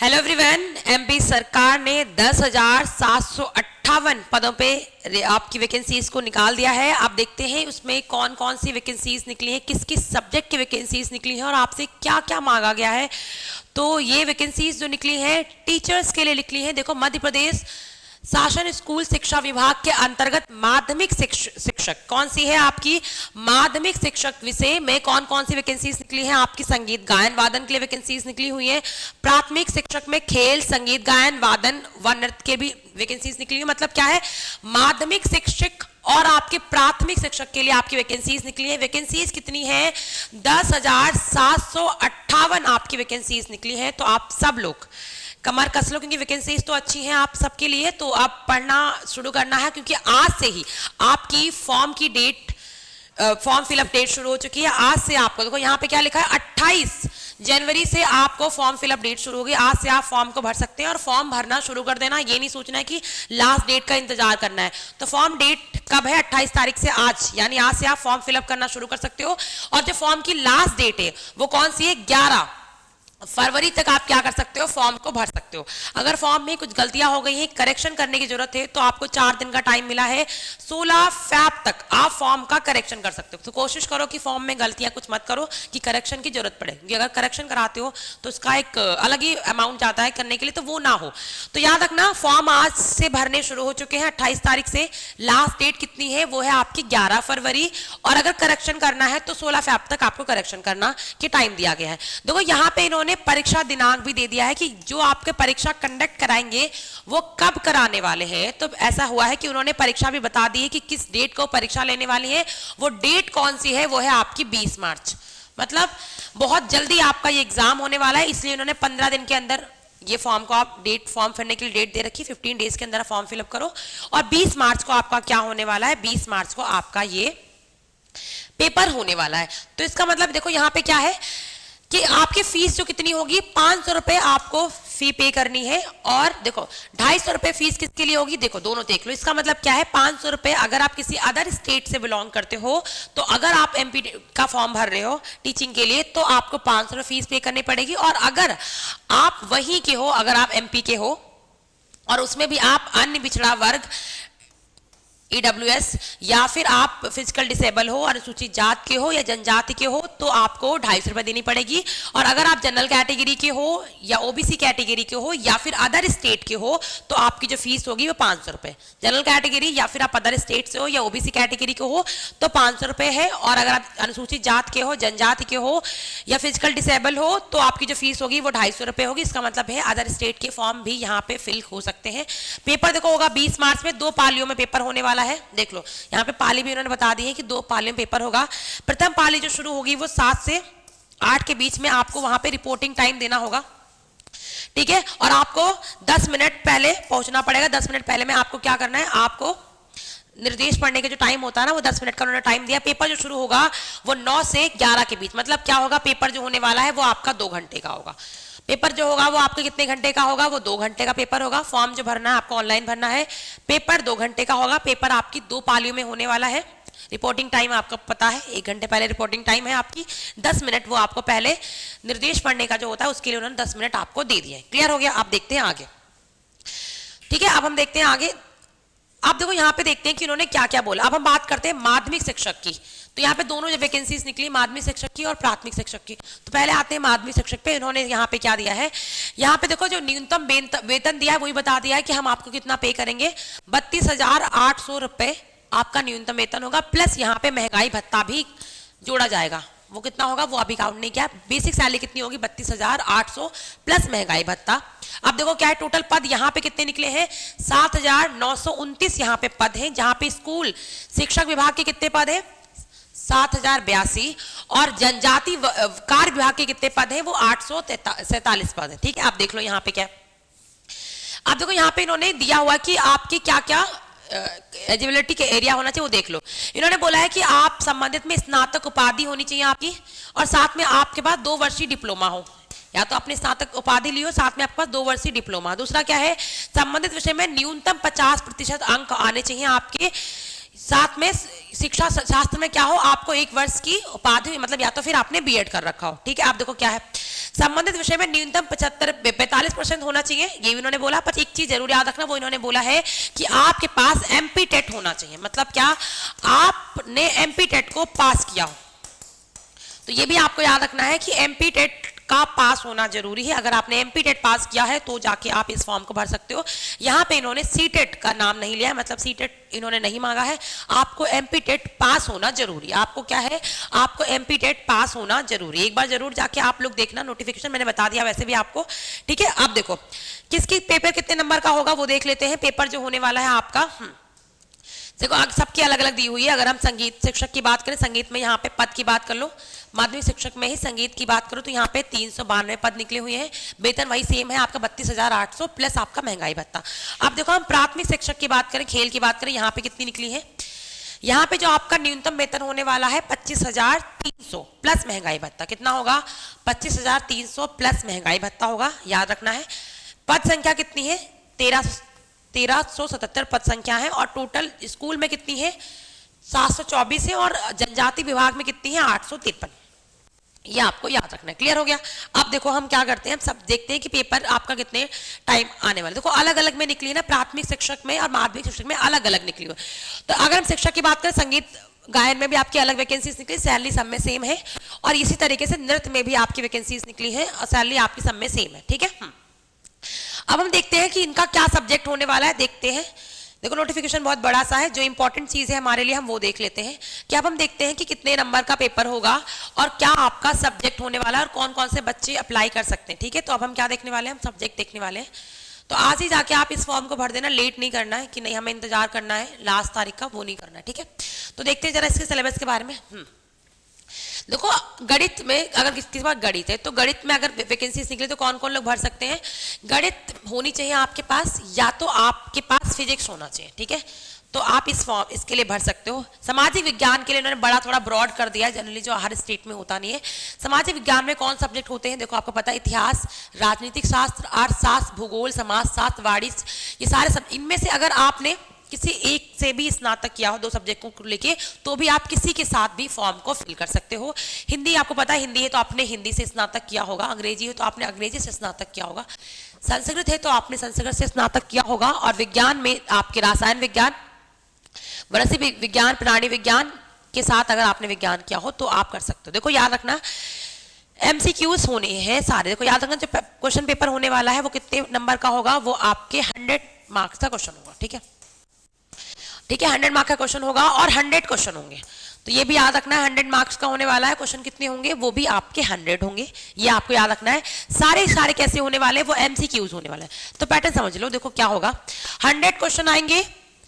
Hello everyone, MP सरकार ने 10,758 पदों पे आपकी वैकेंसीज को निकाल दिया है। आप देखते हैं उसमें कौन कौन सी वैकेंसीज निकली है, किस किस सब्जेक्ट की वैकेंसीज निकली है और आपसे क्या क्या मांगा गया है। तो ये वैकेंसीज जो निकली है टीचर्स के लिए निकली है। देखो, मध्य प्रदेश शासन स्कूल शिक्षा विभाग के अंतर्गत माध्यमिक शिक्षक कौन सी है आपकी माध्यमिक शिक्षक विषय में कौन कौन सी वैकेंसीज निकली है आपकी संगीत गायन वादन के लिए वैकेंसीज निकली हुई है। प्राथमिक शिक्षक में खेल संगीत गायन वादन व नृत्य के भी वैकेंसीज निकली है। मतलब क्या है, माध्यमिक शिक्षक और आपके प्राथमिक शिक्षक के लिए आपकी वैकेंसीज निकली है। वैकेंसीज कितनी है? 10,758 आपकी वैकेंसीज निकली है। तो आप सब लोग कमर कस लो क्योंकि वैकेंसीज तो अच्छी हैं आप सबके लिए। तो आप पढ़ना शुरू करना है क्योंकि आज से ही आपकी फॉर्म फिलअप डेट शुरू हो चुकी है। आज से आपको देखो यहाँ पे क्या लिखा है, 28 जनवरी से आपको फॉर्म फिलअप डेट शुरू होगी। आज से आप फॉर्म को भर सकते हैं और फॉर्म भरना शुरू कर देना। ये नहीं सोचना है कि लास्ट डेट का इंतजार करना है। तो फॉर्म डेट कब है? 28 तारीख से आज, यानी आज से आप फॉर्म फिलअप करना शुरू कर सकते हो। और जो फॉर्म की लास्ट डेट है वो कौन सी है? 11 फरवरी तक आप क्या कर सकते हो, फॉर्म को भर सकते हो। अगर फॉर्म में कुछ गलतियां हो गई हैं, करेक्शन करने की जरूरत है, तो आपको 4 दिन का टाइम मिला है। 16 फैब तक आप फॉर्म का करेक्शन कर सकते हो। तो कोशिश करो कि फॉर्म में गलतियां कुछ मत करो कि करेक्शन की जरूरत पड़े, क्योंकि अगर करेक्शन कराते हो तो उसका एक अलग ही अमाउंट जाता है करने के लिए, तो वो ना हो। तो याद रखना, फॉर्म आज से भरने शुरू हो चुके हैं 28 तारीख से। लास्ट डेट कितनी है? वो है आपकी 11 फरवरी। और अगर करेक्शन करना है तो 16 फैब तक आपको करेक्शन करना के टाइम दिया गया है। देखो यहाँ पे इन्होंने परीक्षा दिनांक भी दे दिया है कि जो आपके परीक्षा कंडक्ट कराएंगे वो कब कराने वाले हैं। तो ऐसा हुआ है कि उन्होंने परीक्षा भी बता दी है कि किस डेट को परीक्षा लेने वाली है। वो डेट कौन सी है? वो है आपकी 20 मार्च। मतलब बहुत जल्दी आपका ये एग्जाम होने वाला है, इसलिए उन्होंने 15 दिन के अंदर ये फॉर्म को आप फॉर्म भरने के लिए डेट दे रखी, 15 डेज के अंदर फॉर्म फिलअप करो। और 20 मार्च को आपका क्या होने वाला है? 20 मार्च को आपका ये पेपर होने वाला है। तो इसका मतलब देखो यहाँ पे क्या है कि आपकी फीस जो कितनी होगी, 500 रुपए आपको फी पे करनी है। और देखो 250 रुपए फीस किसके लिए होगी? देखो दोनों देख लो। इसका मतलब क्या है, 500 रुपए अगर आप किसी अदर स्टेट से बिलोंग करते हो, तो अगर आप एमपी का फॉर्म भर रहे हो टीचिंग के लिए, तो आपको 500 रुपए फीस पे करनी पड़ेगी। और अगर आप वहीं के हो, अगर आप एमपी के हो और उसमें भी आप अन्य पिछड़ा वर्ग EWS या फिर आप फिजिकल डिसेबल हो, अनुसूचित जात के हो या जनजाति के हो, तो आपको 250 रुपए देनी पड़ेगी। और अगर आप जनरल कैटेगरी के हो या ओबीसी कैटेगरी के हो या फिर अदर स्टेट के हो, तो आपकी जो फीस होगी वो 500 रुपए। जनरल कैटेगरी या फिर आप अदर स्टेट से हो या ओबीसी कैटेगरी के हो तो 500 रुपए है। और अगर आप अनुसूचित जात के हो, जनजाति के हो या फिजिकल डिसेबल हो, तो आपकी जो फीस होगी वो 250 रुपए होगी। इसका मतलब है अदर स्टेट के फॉर्म भी यहाँ पे फिल हो सकते हैं। पेपर देखो होगा 20 मार्च में, 2 पालियों में पेपर होने वाला है। देख लो यहाँ पे पाली भी उन्होंने बता दी है कि 2 पालियों में पेपर होगा। प्रथम पाली जो शुरू होगी वो 7 से 8 के बीच में आपको वहां पे रिपोर्टिंग टाइम देना होगा, ठीक है। और आपको 10 मिनट पहले पहुंचना पड़ेगा। 10 मिनट पहले में आपको क्या करना है, आपको निर्देश पढ़ने का जो टाइम होता है ना, वो 10 मिनट का उन्होंने टाइम दिया। पेपर जो शुरू होगा वो 9 से 11 के बीच। मतलब क्या होगा, पेपर जो होने वाला है वो आपका 2 घंटे का होगा। पेपर जो होगा वो आपके कितने घंटे का होगा? वो 2 घंटे का पेपर होगा। फॉर्म जो भरना है आपको ऑनलाइन भरना है। पेपर 2 घंटे का होगा। पेपर आपकी 2 पालियों में होने वाला है। रिपोर्टिंग टाइम आपको पता है, 1 घंटे पहले रिपोर्टिंग टाइम है आपकी। 10 मिनट वो आपको पहले निर्देश पढ़ने का जो होता है उसके लिए उन्होंने 10 मिनट आपको दे दिए। क्लियर हो गया? आप देखते हैं आगे, ठीक है। अब हम देखते हैं आगे। आप देखो यहाँ पे देखते हैं कि उन्होंने क्या क्या बोला। अब हम बात करते हैं माध्यमिक शिक्षक की। तो यहाँ पे दोनों जो वैकेंसीज निकली, माध्यमिक शिक्षक की और प्राथमिक शिक्षक की। तो पहले आते हैं माध्यमिक शिक्षक पे। इन्होंने यहाँ पे क्या दिया है, यहाँ पे देखो जो न्यूनतम वेतन दिया है वही बता दिया है कि हम आपको कितना पे करेंगे। 32,800 रुपए आपका न्यूनतम वेतन होगा, प्लस यहाँ पे महंगाई भत्ता भी जोड़ा जाएगा। वो कितना होगा वो अभी काउंट नहीं किया। बेसिक सैलरी कितनी होगी? 32,800 प्लस महंगाई भत्ता। अब देखो क्या है, टोटल पद यहाँ पे कितने निकले हैं? 7,929 यहाँ पे पद हैं, जहाँ पे स्कूल शिक्षक विभाग के कितने पद हैं? 7,082। और जनजाति कार्य विभाग के कितने पद हैं? वो 847 पद है, ठीक है। आप देख लो यहाँ पे क्या, आप देखो यहाँ पे इन्होंने दिया हुआ कि आपकी क्या क्या एलिजिबिलिटी के एरिया होना चाहिए, वो देख लो। इन्होंने बोला है कि आप संबंधित में स्नातक उपाधि होनी चाहिए आपकी, और साथ में आपके पास 2 वर्षीय डिप्लोमा हो, या तो अपने स्नातक उपाधि लियो, साथ में आपके पास 2 वर्षीय डिप्लोमा। दूसरा क्या है, संबंधित विषय में न्यूनतम 50% अंक आने चाहिए आपके, साथ में शिक्षा शास्त्र में क्या हो, आपको 1 वर्ष की उपाधि, मतलब या तो फिर आपने बीएड कर रखा हो, ठीक है। आप देखो क्या है, संबंधित विषय में न्यूनतम 45% होना चाहिए, ये भी इन्होंने बोला। पर एक चीज जरूर याद रखना, वो इन्होंने बोला है कि आपके पास एमपी टेट होना चाहिए। मतलब क्या, आपने एमपी टेट को पास किया हो। तो ये भी आपको याद रखना है कि एमपी टेट का पास होना जरूरी है। अगर आपने एमपी टेट पास किया है तो जाके आप इस फॉर्म को भर सकते हो। यहाँ पे इन्होंने सी टेट का नाम नहीं लिया, मतलब सी टेट इन्होंने नहीं मांगा है। आपको एमपी टेट पास होना जरूरी, आपको क्या है, आपको एमपी टेट पास होना जरूरी। एक बार जरूर जाके आप लोग देखना, नोटिफिकेशन मैंने बता दिया वैसे भी आपको, ठीक है। अब देखो किसकी पेपर कितने नंबर का होगा वो देख लेते हैं। पेपर जो होने वाला है आपका, देखो सबकी अलग अलग दी हुई है। अगर हम संगीत शिक्षक की बात करें, संगीत में यहाँ पे पद की बात कर लो, माध्यमिक शिक्षक में ही संगीत की बात करो तो यहाँ पे 392 पद निकले हुए हैं। वेतन वही सेम है आपका 32,800 प्लस आपका महंगाई भत्ता। अब देखो हम प्राथमिक शिक्षक की बात करें, खेल की बात करें, यहाँ पे कितनी निकली है, यहाँ पे जो आपका न्यूनतम वेतन होने वाला है 25,300 प्लस महंगाई भत्ता। कितना होगा, 25,300 प्लस महंगाई भत्ता होगा, याद रखना है। पद संख्या कितनी है, 1377 पद संख्या है। और टोटल स्कूल में कितनी है, 724 है। और जनजाति विभाग में कितनी है, 853। ये आपको याद रखना है। क्लियर हो गया। अब देखो हम क्या करते हैं, हम सब देखते हैं कि पेपर आपका कितने टाइम आने वाला। देखो अलग अलग में निकली ना, प्राथमिक शिक्षक में और माध्यमिक शिक्षक में अलग अलग निकली हुई। तो अगर हम शिक्षक की बात करें, संगीत गायन में भी आपकी अलग वैकेंसीज निकली, सैलरी सब में सेम है। और इसी तरीके से नृत्य में भी आपकी वैकेंसीज निकली है और सैलरी आपकी सब में सेम है, ठीक है। अब हम देखते हैं कि इनका क्या सब्जेक्ट होने वाला है, देखते हैं। देखो नोटिफिकेशन बहुत बड़ा सा है, जो इंपॉर्टेंट चीज है हमारे लिए हम वो देख लेते हैं कि अब हम देखते हैं कि कितने नंबर का पेपर होगा और क्या आपका सब्जेक्ट होने वाला है और कौन कौन से बच्चे अप्लाई कर सकते हैं, ठीक है। तो अब हम क्या देखने वाले हैं, हम सब्जेक्ट देखने वाले हैं। तो आज ही जाके आप इस फॉर्म को भर देना, लेट नहीं करना है कि नहीं हमें इंतजार करना है लास्ट तारीख का, वो नहीं करना है, ठीक है। तो देखते हैं जरा इसके सिलेबस के बारे में। देखो गणित में, अगर किसी के पास गणित है तो गणित में अगर वैकेंसीज निकले तो कौन कौन लोग भर सकते हैं। गणित होनी चाहिए आपके पास, या तो आपके पास फिजिक्स होना चाहिए, ठीक है। तो आप इस फॉर्म इसके लिए भर सकते हो। सामाजिक विज्ञान के लिए उन्होंने बड़ा थोड़ा ब्रॉड कर दिया है, जनरली जो हर स्टेट में होता नहीं है। सामाजिक विज्ञान में कौन सब्जेक्ट होते हैं, देखो आपको पता है, इतिहास, राजनीतिक शास्त्र, अर्थशास्त्र, भूगोल, समाजशास्त्र, वाणिज्य, ये सारे सब। इनमें से अगर आपने किसी एक से भी स्नातक किया हो, 2 सब्जेक्टों को लेके, तो भी आप किसी के साथ भी फॉर्म को फिल कर सकते हो। हिंदी आपको पता है, हिंदी है तो आपने हिंदी से स्नातक किया होगा, अंग्रेजी है तो आपने अंग्रेजी से स्नातक किया होगा, संस्कृत है तो आपने संस्कृत से स्नातक किया होगा। और विज्ञान में आपके रासायन विज्ञान, वनस्पति विज्ञान, प्राणी विज्ञान के साथ अगर आपने विज्ञान किया हो तो आप कर सकते हो। देखो याद रखना, एमसीक्यूज होने हैं सारे। देखो याद रखना, जो क्वेश्चन पेपर होने वाला है वो कितने नंबर का होगा, वो आपके 100 मार्क्स का क्वेश्चन होगा, ठीक है। ठीक है, 100 मार्क्स का क्वेश्चन होगा और 100 क्वेश्चन होंगे। तो ये भी याद रखना है, 100 मार्क्स का होने वाला है। क्वेश्चन कितने होंगे, वो भी आपके 100 होंगे, ये आपको याद रखना है। सारे कैसे होने वाले हैं, वो एमसीक्यूज होने वाले हैं। तो पैटर्न समझ लो, देखो क्या होगा, 100 क्वेश्चन आएंगे,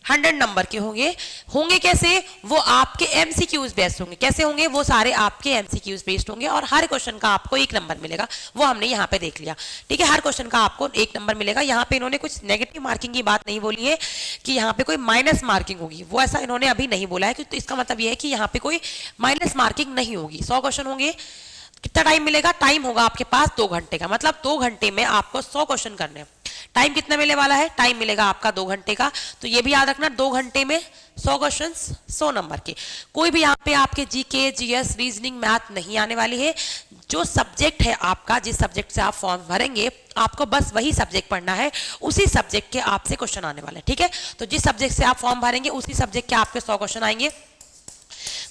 100 नंबर के होंगे कैसे, वो आपके एमसीक्यूज बेस्ड होंगे। कैसे होंगे, वो सारे आपके एमसीक्यूज बेस्ड होंगे और हर क्वेश्चन का आपको 1 नंबर मिलेगा, वो हमने यहाँ पे देख लिया, ठीक है। हर क्वेश्चन का आपको 1 नंबर मिलेगा। यहाँ पे इन्होंने कुछ नेगेटिव मार्किंग की बात नहीं बोली है कि यहाँ पे कोई माइनस मार्किंग होगी, वो ऐसा इन्होंने अभी नहीं बोला है। तो इसका मतलब ये है कि यहाँ पे कोई माइनस मार्किंग नहीं होगी। 100 क्वेश्चन होंगे, कितना टाइम मिलेगा, टाइम होगा आपके पास 2 घंटे का, मतलब 2 घंटे में आपको 100 क्वेश्चन करने हैं। टाइम कितना मिलने वाला है, टाइम मिलेगा आपका 2 घंटे का। तो ये भी याद रखना, 2 घंटे में 100 क्वेश्चन 100 नंबर के। कोई भी यहाँ पे आपके जीके, जीएस, रीजनिंग, मैथ नहीं आने वाली है। जो सब्जेक्ट है आपका, जिस सब्जेक्ट से आप फॉर्म भरेंगे, आपको बस वही सब्जेक्ट पढ़ना है, उसी सब्जेक्ट के आपसे क्वेश्चन आने वाले हैं, ठीक है। तो जिस सब्जेक्ट से आप फॉर्म भरेंगे उसी सब्जेक्ट के आपके 100 क्वेश्चन आएंगे,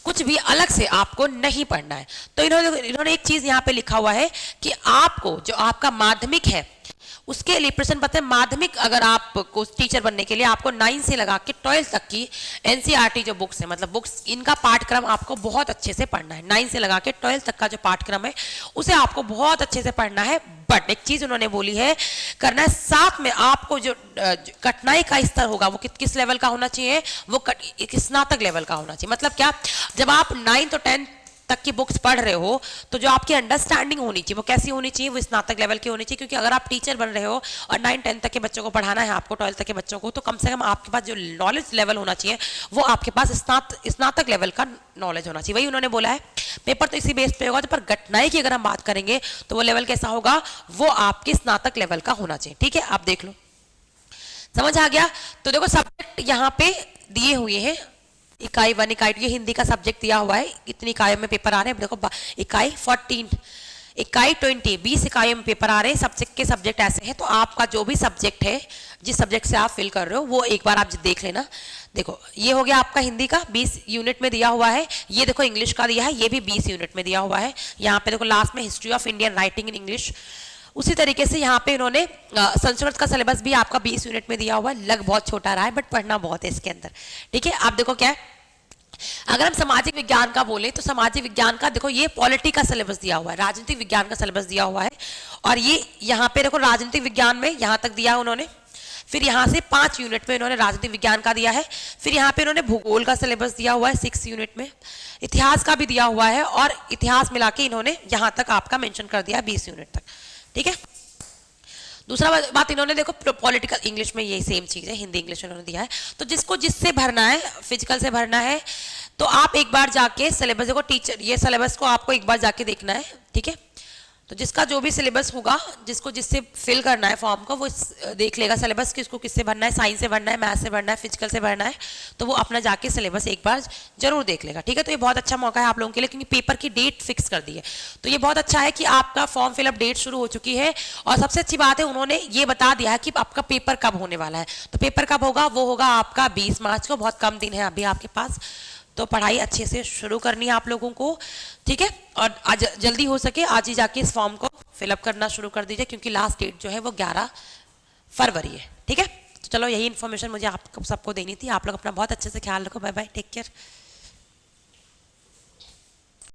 कुछ भी अलग से आपको नहीं पढ़ना है। तो इन्होंने एक चीज यहाँ पे लिखा हुआ है कि आपको जो आपका माध्यमिक है उसके लिए प्रश्न पत्र है। माध्यमिक अगर आपको टीचर बनने के लिए आपको 9 से लगा के 12 तक की एनसीईआरटी जो बुक्स है, मतलब बुक्स, इनका पाठ्यक्रम आपको बहुत अच्छे से पढ़ना है। 9 से लगा के 12 तक का जो पाठ्यक्रम है उसे आपको बहुत अच्छे से पढ़ना है। बट एक चीज उन्होंने बोली है करना है, साथ में आपको जो कठिनाई का स्तर होगा वो किस लेवल का होना चाहिए, वो स्नातक लेवल का होना चाहिए। मतलब क्या, जब आप 9 और 10 तक की बुक्स पढ़ रहे हो तो जो आपकी अंडरस्टैंडिंग होनी चाहिए वो कैसी होनी चाहिए, वो स्नातक लेवल की होनी चाहिए। क्योंकि अगर आप टीचर बन रहे हो और 9-10 तक के बच्चों को पढ़ाना है आपको, 12 तक के बच्चों को, तो कम से कम आपके पास जो नॉलेज लेवल होना चाहिए वो आपके पास स्नातक लेवल का नॉलेज होना चाहिए। वही उन्होंने बोला है। पेपर तो इसी बेस पे होगा, पर कठिनाई की अगर हम बात करेंगे तो वो लेवल कैसा होगा, वो आपके स्नातक लेवल का होना चाहिए, ठीक है। आप देख लो, समझ आ गया। तो देखो सब्जेक्ट यहाँ पे दिए हुए हैं, इकाई 1 इकाई 2 ये हिंदी का सब्जेक्ट दिया हुआ है, इतनी इकाइयों में पेपर आ रहे हैं। देखो इकाई 14 इकाई 20 20 इकाइयों में पेपर आ रहे हैं। सब्जेक्ट के सब्जेक्ट ऐसे हैं, तो आपका जो भी सब्जेक्ट है, जिस सब्जेक्ट से आप फिल कर रहे हो वो एक बार आप देख लेना। देखो ये हो गया आपका हिंदी का 20 यूनिट में दिया हुआ है। ये देखो इंग्लिश का दिया है, ये भी 20 यूनिट में दिया हुआ है। यहाँ पे देखो लास्ट में history of Indian writing in English. उसी तरीके से यहाँ पे इन्होंने संस्कृत का सिलेबस भी आपका 20 यूनिट में दिया हुआ है। लग बहुत छोटा रहा है बट पढ़ना बहुत है इसके अंदर। ठीक है, आप देखो क्या है, अगर हम सामाजिक विज्ञान का बोले तो सामाजिक विज्ञान का देखो ये पॉलिटी का सिलेबस दिया हुआ है, राजनीतिक विज्ञान का सिलेबस दिया हुआ है। और ये यहाँ पे देखो राजनीतिक विज्ञान में यहाँ तक दिया उन्होंने, फिर यहाँ से 5 यूनिट में इन्होंने राजनीतिक विज्ञान का दिया है। फिर यहाँ पे इन्होंने भूगोल का सिलेबस दिया हुआ है 6 यूनिट में, इतिहास का भी दिया हुआ है और इतिहास मिला के इन्होंने यहाँ तक आपका मेंशन कर दिया 20 यूनिट तक। ठीक है, दूसरा बात इन्होंने देखो पॉलिटिकल इंग्लिश में ये सेम चीज़ है, हिंदी इंग्लिश इन्होंने दिया है। तो जिसको जिससे भरना है, फिजिकल से भरना है तो आप एक बार जाके सिलेबस देखो, टीचर ये सिलेबस को आपको एक बार जाके देखना है। ठीक है, तो जिसका जो भी सिलेबस होगा, जिसको जिससे फिल करना है फॉर्म को, वो देख लेगा सिलेबस किसको किससे भरना है, साइंस से भरना है, मैथ से भरना है, फिजिकल से भरना है, तो वो अपना जाके सिलेबस एक बार जरूर देख लेगा। ठीक है, तो ये बहुत अच्छा मौका है आप लोगों के लिए, क्योंकि पेपर की डेट फिक्स कर दी है। तो ये बहुत अच्छा है कि आपका फॉर्म फिलअप डेट शुरू हो चुकी है। और सबसे अच्छी बात है उन्होंने ये बता दिया है कि आपका पेपर कब होने वाला है। तो पेपर कब होगा, वो होगा आपका 20 मार्च को। बहुत कम दिन है अभी आपके पास, तो पढ़ाई अच्छे से शुरू करनी है आप लोगों को। ठीक है, और आज जल्दी हो सके आज ही जाके इस फॉर्म को फिलअप करना शुरू कर दीजिए, क्योंकि लास्ट डेट जो है वो 11 फरवरी है। ठीक है, तो चलो यही इन्फॉर्मेशन मुझे आपको सबको देनी थी। आप लोग अपना बहुत अच्छे से ख्याल रखो। Bye bye, take care.